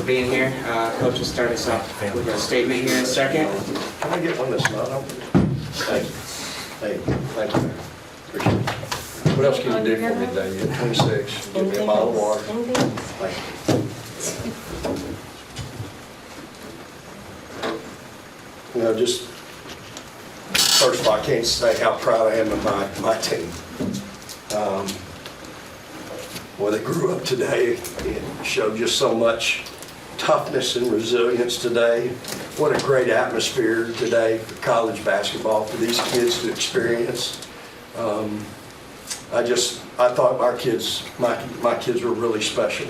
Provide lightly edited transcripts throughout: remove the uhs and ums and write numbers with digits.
being here. Coach will start us off with a statement here in a second. Can I get one that's not open? Thank you. Thank you. Appreciate it. What else can you do for me today? You have 26. Give me a bottle of water. Thank you. You know, just first of all, I can't say how proud I am of my team. Well, they grew up today and showed just so much toughness and resilience today. What a great atmosphere today for college basketball for these kids to experience. I thought our kids, my kids were really special.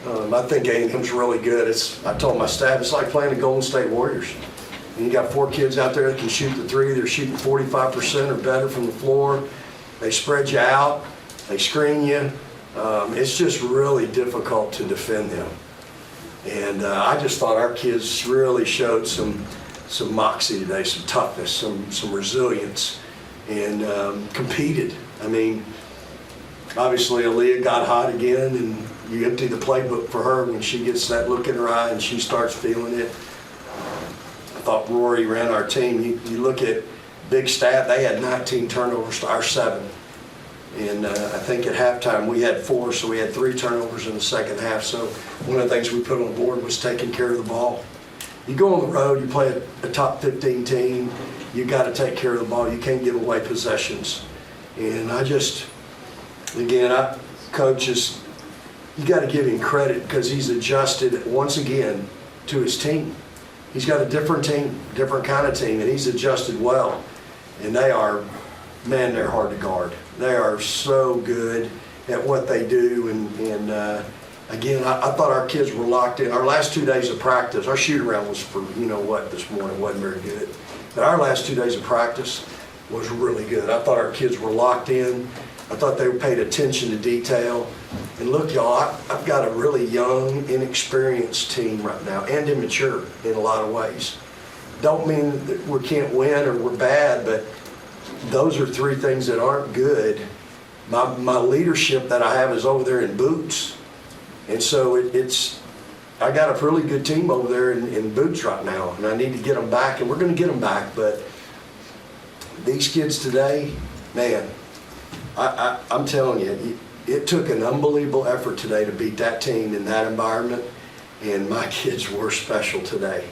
I think A&M's really good. I told my staff, it's like playing the Golden State Warriors. And you got 4 kids out there that can shoot the 3. They're shooting 45% or better from the floor. They spread you out. They screen you. It's just really difficult to defend them. And I just thought our kids really showed some moxie today, some toughness, some resilience, and competed. I mean, obviously Aaliyah got hot again, and you empty the playbook for her when she gets that look in her eye and she starts feeling it. I thought Rory ran our team. You look at big stat, they had 19 turnovers to our 7. And I think at halftime we had 4, so we had 3 turnovers in the second half. So one of the things we put on the board was taking care of the ball. You go on the road, you play a top 15 team, you got to take care of the ball. You can't give away possessions. And coaches, you got to give him credit because he's adjusted once again to his team. He's got a different team, different kind of team, and he's adjusted well. And they're hard to guard. They are so good at what they do. And again, I thought our kids were locked in. Our last 2 days of practice, our shoot around was for this morning, wasn't very good. But our last 2 days of practice was really good. I thought our kids were locked in. I thought they paid attention to detail. And look, y'all, I've got a really young, inexperienced team right now, and immature in a lot of ways. Don't mean that we can't win or we're bad, but those are 3 things that aren't good. My leadership that I have is over there in Boots. And so I got a really good team over there in Boots right now, and I need to get them back, and we're going to get them back. But these kids today, man, I'm telling you, it took an unbelievable effort today to beat that team in that environment, and my kids were special today.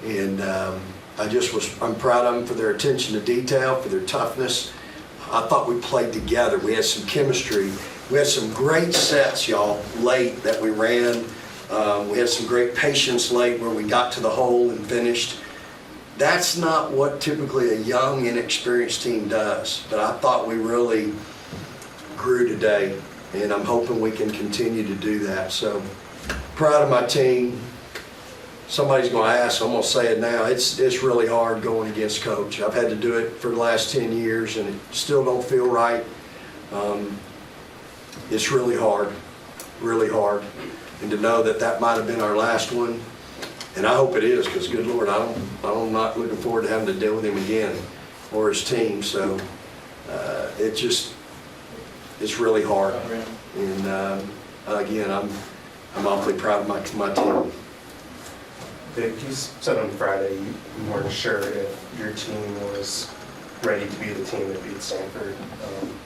And I'm proud of them for their attention to detail, for their toughness. I thought we played together. We had some chemistry. We had some great sets, y'all, late that we ran. We had some great patience late where we got to the hole and finished. That's not what typically a young, inexperienced team does. But I thought we really grew today, and I'm hoping we can continue to do that. So proud of my team. Somebody's going to ask, I'm going to say it now, it's really hard going against Coach. I've had to do it for the last 10 years, and it still don't feel right. It's really hard, really hard. And to know that might have been our last one, and I hope it is, because good Lord, I'm not looking forward to having to deal with him again or his team. So it's really hard. And again, I'm awfully proud of my team. Vic, you said on Friday you weren't sure if your team was ready to be the team that beat Stanford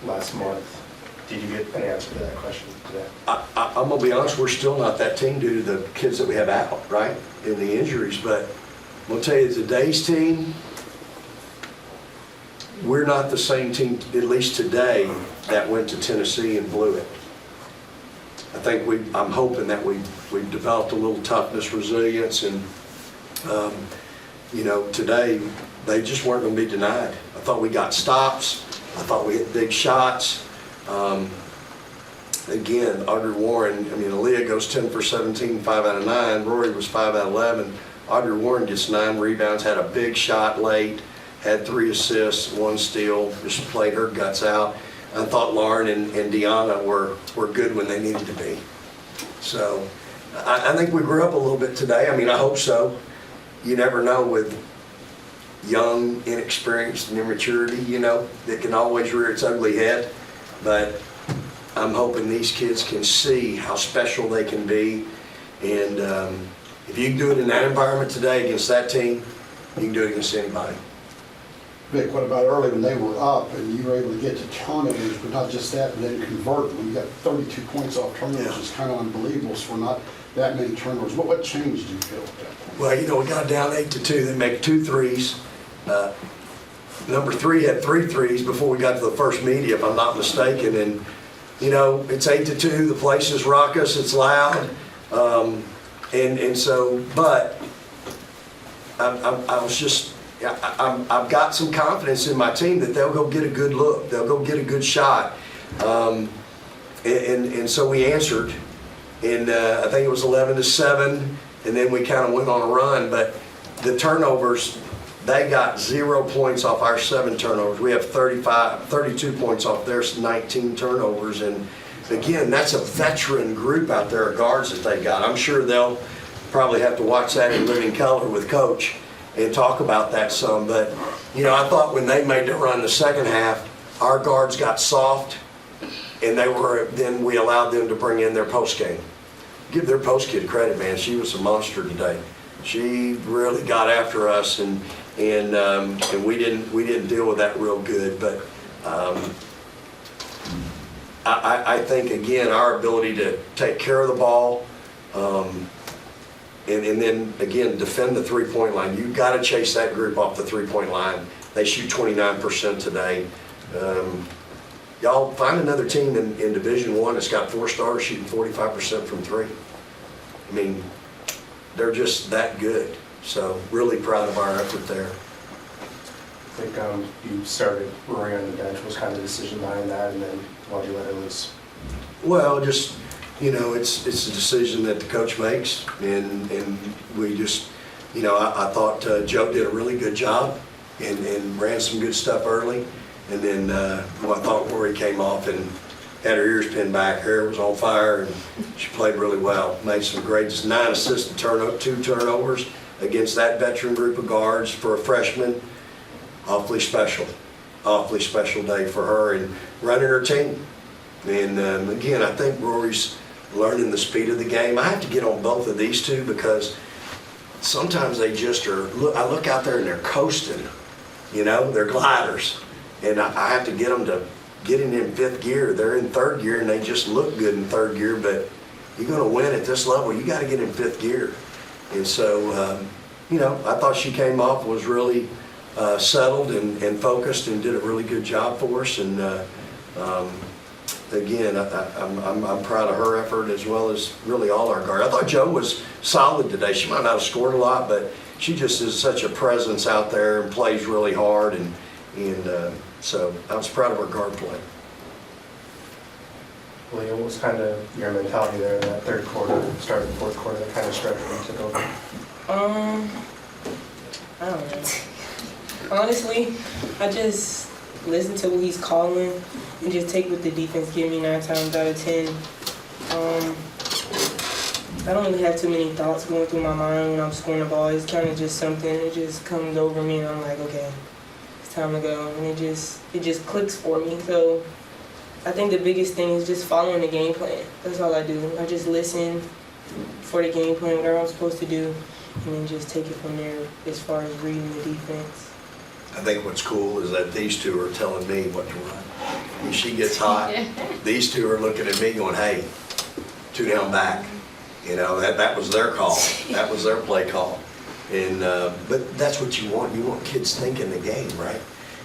last month. Did you get an answer to that question today? I'm going to be honest, we're still not that team due to the kids that we have out, right, and the injuries. But I'm going to tell you, today's team, we're not the same team, at least today, that went to Tennessee and blew it. I think I'm hoping that we've developed a little toughness, resilience, and today they just weren't going to be denied. I thought we got stops. I thought we hit big shots. Again, Audrey Warren, Aaliyah goes 10 for 17, 5 out of 9. Rory was 5 out of 11. Audrey Warren gets 9 rebounds, had a big shot late, had 3 assists, 1 steal, just played her guts out. I thought Lauren and Deanna were good when they needed to be. So I think we grew up a little bit today. I hope so. You never know with young, inexperienced, and immaturity, that can always rear its ugly head. But I'm hoping these kids can see how special they can be And if you can do it in that environment today against that team, you can do it against anybody. Vic, what about early when they were up and you were able to get to turnovers, but not just that, but then convert? When you got 32 points off turnovers, Yeah. it's kind of unbelievable for not that many turnovers. What changed, do you feel, at that point? Well, we got down 8-2. They make 2 threes. Number 3 had 3 threes before we got to the first media, if I'm not mistaken. And, it's 8-2. The place is raucous. It's loud. And so, but I've got some confidence in my team that they'll go get a good look. They'll go get a good shot. And so we answered. And I think it was 11-7. And then we kind of went on a run. But the turnovers, they got 0 points off our 7 turnovers. We have 32 points off their 19 turnovers. And again, that's a veteran group out there of guards that they got. I'm sure they'll probably have to watch that in living color with Coach and talk about that some. But, I thought when they made the run the second half, our guards got soft, and then we allowed them to bring in their post game. Give their post kid credit, man. She was a monster today. She really got after us, and we didn't deal with that real good. But I think, again, our ability to take care of the ball, and then, again, defend the 3-point line. You've got to chase that group off the 3-point line. They shoot 29% today. Y'all find another team in Division I that's got 4 stars shooting 45% from 3. I mean, they're just that good. So really proud of our effort there. I think you started Rory on the bench. Was kind of the decision behind that, and then why'd you let her loose? Well, just, it's a decision that the coach makes, and we just, I thought Joe did a really good job and ran some good stuff early, and then I thought Rory came off and had her ears pinned back, her hair was on fire, and she played really well. Made some great, just 9 assists and 2 turnovers against that veteran group of guards for a freshman. Awfully special day for her and running her team. And again, I think Rory's learning the speed of the game. I have to get on both of these two because sometimes they just are, I look out there and they're coasting, they're gliders. And I have to get them to get in 5th gear. They're in 3rd gear and they just look good in 3rd gear, but you're going to win at this level, you got to get in 5th gear. And so, I thought she came off, was really settled and focused and did a really good job for us. And again, I'm proud of her effort as well as really all our guards. I thought Joe was solid today. She might not have scored a lot, but she just is such a presence out there and plays really hard. And so I was proud of her guard play. Leah, what was kind of your mentality there in that 3rd quarter, start of the 4th quarter, that kind of stretch when you took over? I don't know. Honestly, I just listen to what he's calling and just take what the defense give me 9 times out of 10. I don't really have too many thoughts going through my mind when I'm scoring the ball. It's kind of just something, it just comes over me and I'm like, okay, it's time to go. And it just clicks for me. So I think the biggest thing is just following the game plan. That's all I do. I just listen for the game plan, whatever I'm supposed to do, and then just take it from there as far as reading the defense. I think what's cool is that these two are telling me what to run. When she gets hot, these two are looking at me going, hey, 2 down back. That was their call. That was their play call. And but that's what you want. You want kids thinking the game, right?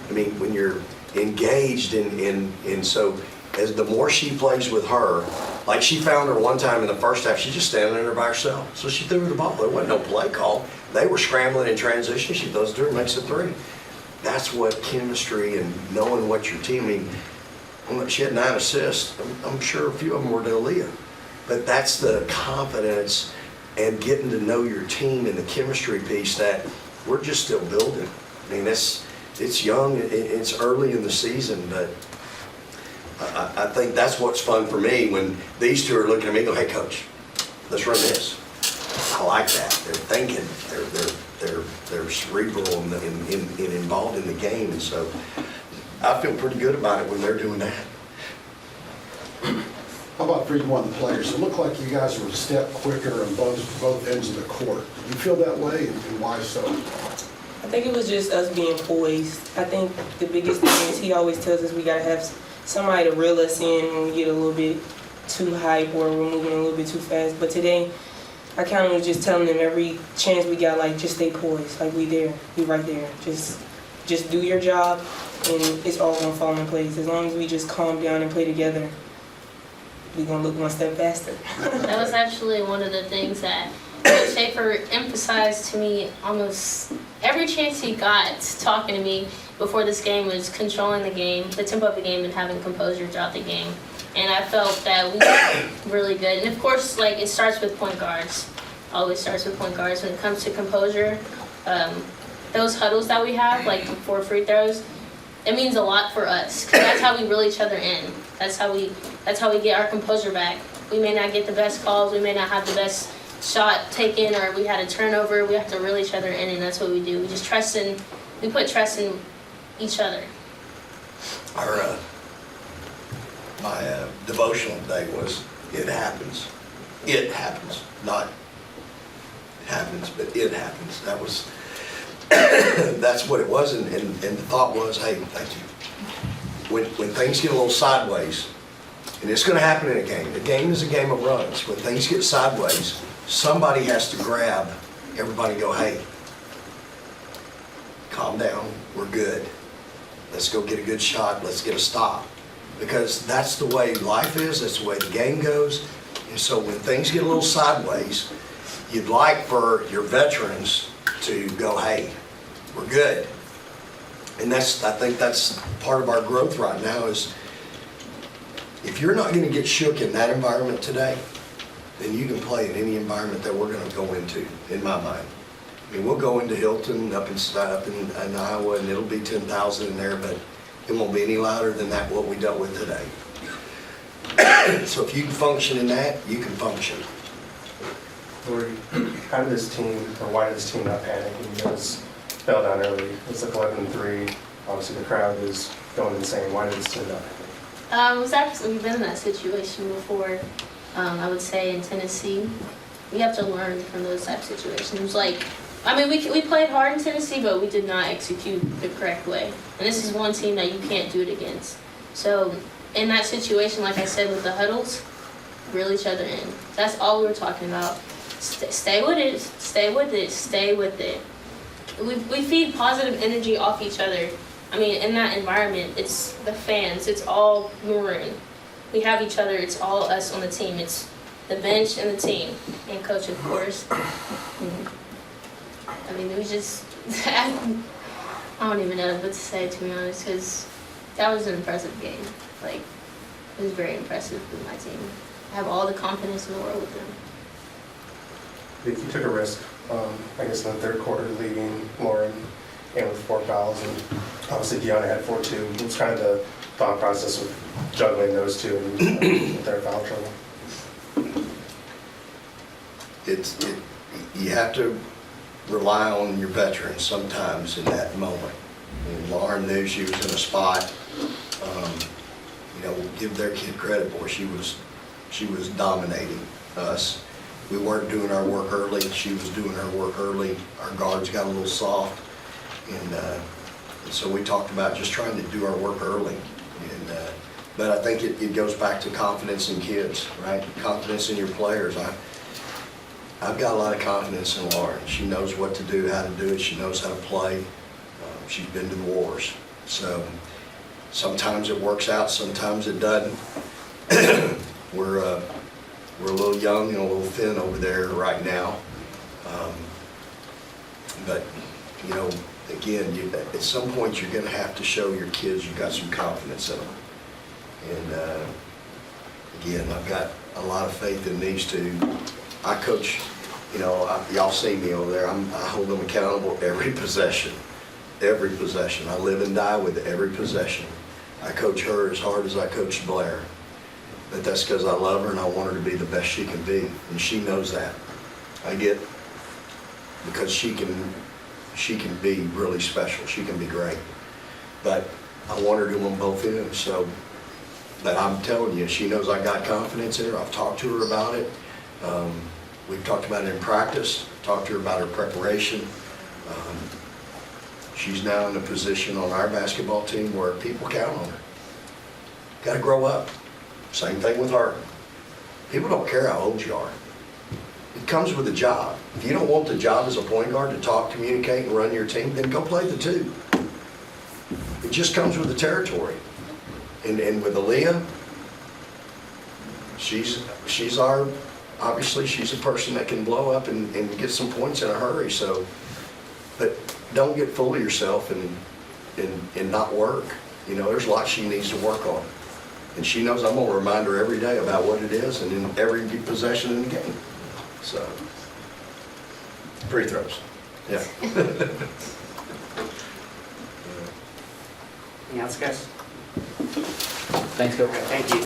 I mean, when you're engaged and so as the more she plays with her, like she found her one time in the first half, she's just standing there by herself. So she threw her the ball. There wasn't no play call. They were scrambling in transition. She throws it to her, makes a 3. That's what chemistry and knowing what your team, she had 9 assists. I'm sure a few of them were to Aaliyah. But that's the confidence and getting to know your team and the chemistry piece that we're just still building. I mean, it's young, it's early in the season, but I think that's what's fun for me when these two are looking at me and go, hey, coach, let's run this. I like that. They're thinking, they're cerebral and involved in the game. And so I feel pretty good about it when they're doing that. How about for each one of the players. It looked like you guys were a step quicker on both ends of the court. Do you feel that way, and why so? I think it was just us being poised. I think the biggest thing is he always tells us we gotta have somebody to reel us in when we get a little bit too hype or we're moving a little bit too fast. But today, I kind of was just telling them every chance we got, like, just stay poised. Like, we there, we right there. Just do your job, and it's all gonna fall in place. As long as we just calm down and play together, we're gonna look one step faster. That was actually one of the things that Coach Schaefer emphasized to me almost every chance he got talking to me before this game was controlling the game, the tempo of the game, and having composure throughout the game. And I felt that we did really good. And of course, like, it starts with point guards. Always starts with point guards. When it comes to composure, those huddles that we have, like before free throws, it means a lot for us. 'Cause that's how we reel each other in. That's how we get our composure back. We may not get the best calls. We may not have the best shot taken, or we had a turnover. We have to reel each other in, and that's what we do. We just we put trust in each other. My devotional day was, it happens. It happens. Not it happens, but it happens. That was, that's what it was, and the thought was, hey, thank you. When things get a little sideways, and it's gonna happen in a game. The game is a game of runs. When things get sideways, somebody has to grab everybody and go, hey, calm down, we're good. Let's go get a good shot, let's get a stop. Because that's the way life is, that's the way the game goes. And so when things get a little sideways, you'd like for your veterans to go, hey, we're good. And I think that's part of our growth right now is, if you're not gonna get shook in that environment today, then you can play in any environment that we're gonna go into, in my mind. I mean, we'll go into Hilton, up in Iowa, and it'll be 10,000 in there, but it won't be any louder than that, what we dealt with today. So if you can function in that, you can function. Lori, how did this team, or why did this team not panic when you guys fell down early? It's like 11-3. Obviously, the crowd is going insane. Why did this team not panic? We've been in that situation before. I would say in Tennessee, we have to learn from those type of situations. Like, I mean, we played hard in Tennessee, but we did not execute the correct way. And this is one team that you can't do it against. So in that situation, like I said, with the huddles, reel each other in. That's all we were talking about. Stay with it, stay with it, stay with it. We feed positive energy off each other. I mean, in that environment, it's the fans, it's all maroon. We have each other, it's all us on the team. It's the bench and the team, and coach, of course. I mean, it was just, I don't even know what to say, to be honest, because that was an impressive game. Like, it was very impressive with my team. I have all the confidence in the world with them. Vic, you took a risk, I guess, in the third quarter, leaving Lauren in with 4 fouls, and obviously Deanna had 4 too. What's kind of the thought process of juggling those two and with their foul trouble? You have to rely on your veterans sometimes in that moment. And Lauren knew she was in a spot, give their kid credit for. She was dominating us. We weren't doing our work early. She was doing her work early. Our guards got a little soft, and so we talked about just trying to do our work early. But I think it goes back to confidence in kids, right? Confidence in your players. I've got a lot of confidence in Lauren. She knows what to do, how to do it. She knows how to play. She's been to the wars. So sometimes it works out, sometimes it doesn't. We're a little young and a little thin over there right now. But, again, at some point you're going to have to show your kids you've got some confidence in them. And again, I've got a lot of faith in these two. I coach, y'all see me over there. I hold them accountable every possession. Every possession. I live and die with every possession. I coach her as hard as I coach Blair. But that's because I love her and I want her to be the best she can be. And she knows that. Because she can be really special. She can be great. But I want her to on both ends. So But I'm telling you, she knows I got confidence in her. I've talked to her about it. We've talked about it in practice, talked to her about her preparation. She's now in a position on our basketball team where people count on her. Got to grow up. Same thing with her. People don't care how old you are. It comes with the job. If you don't want the job as a point guard to talk, communicate, and run your team, then go play the two. It just comes with the territory. And with Aaliyah, she's our, obviously she's a person that can blow up and get some points in a hurry. So, but don't get full of yourself and not work. You know, there's a lot she needs to work on. And she knows I'm gonna remind her every day about what it is and in every possession in the game. So, free throws, yeah. Anything else, guys? Thanks, Coach. Thank you.